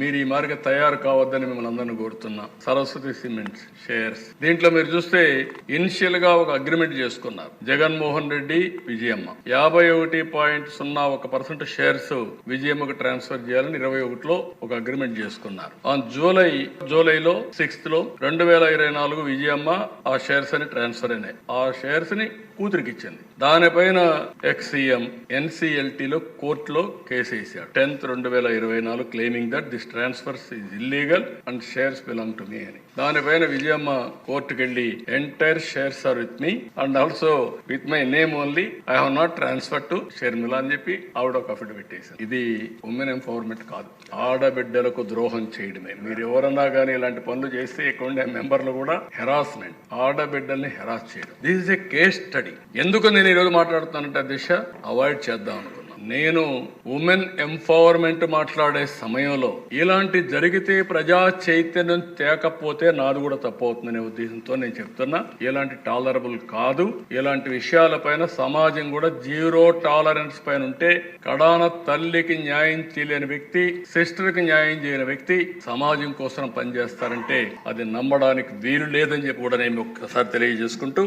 మీరు ఈ మార్గ తయారు కావద్దని మిమ్మల్ని అందరినీ కోరుతున్నా. సరస్వతి సిమెంట్స్ షేర్స్ దీంట్లో మీరు చూస్తే ఇనిషియల్ గా ఒక అగ్రిమెంట్ చేసుకున్నారు. జగన్మోహన్ రెడ్డి, విజయమ్మ 51.01% షేర్స్ విజయమ్మకు ట్రాన్స్ఫర్ చేయాలని 21లో ఒక అగ్రిమెంట్ చేసుకున్నారు. ఆన్ జూలైలో 6th లో 2024 విజయమ్మ ఆ షేర్స్ అని ట్రాన్స్ఫర్ అయినాయి. ఆ షేర్స్ ని కూతురికి ఇచ్చింది. దానిపైన ఎక్స్సీఎం ఎన్సీఎల్టీలో కోర్టులో కేసు వేశాడు 10th 2024 claiming that this transfers is illegal and shares belong to me అని. దానిపైన విజయమ్మ కోర్టుకు వెళ్లి entire shares are with me and also with my name only, I have not transfer to Sharmila అని చెప్పి ఆవిడ ఒక అఫిడవిట్ వేశారు. ఇది ఉమెన్ ఎంపవర్మెంట్ కాదు, ఆడబిడ్డలకు ద్రోహం చేయడమే. మీరు ఎవరన్నా కానీ ఇలాంటి పనులు చేస్తే ఇక్కడ ఉండే మెంబర్లు కూడా హెరాస్మెంట్, ఆడబిడ్డల్ని హెరాస్ చేయడం. This is a case study. ఎందుకు నేను ఈరోజు మాట్లాడుతానంటే దిశ అవాయిడ్ చేద్దాం అనుకున్నాను. నేను ఉమెన్ ఎంపవర్మెంట్ మాట్లాడే సమయంలో ఇలాంటి జరిగితే ప్రజా చైతన్యం తేకపోతే నాది కూడా తప్పవుతుందనే ఉద్దేశంతో నేను చెప్తున్నా. ఇలాంటి టాలరబుల్ కాదు. ఇలాంటి విషయాలపైన సమాజం కూడా జీరో టాలరెన్స్ పైన ఉంటే, కడాన తల్లికి న్యాయం చేయలేని వ్యక్తి, సిస్టర్ కి న్యాయం చేయని వ్యక్తి సమాజం కోసం పనిచేస్తారంటే అది నమ్మడానికి వీలు లేదని చెప్పి కూడా నేను ఒక్కసారి తెలియజేసుకుంటూ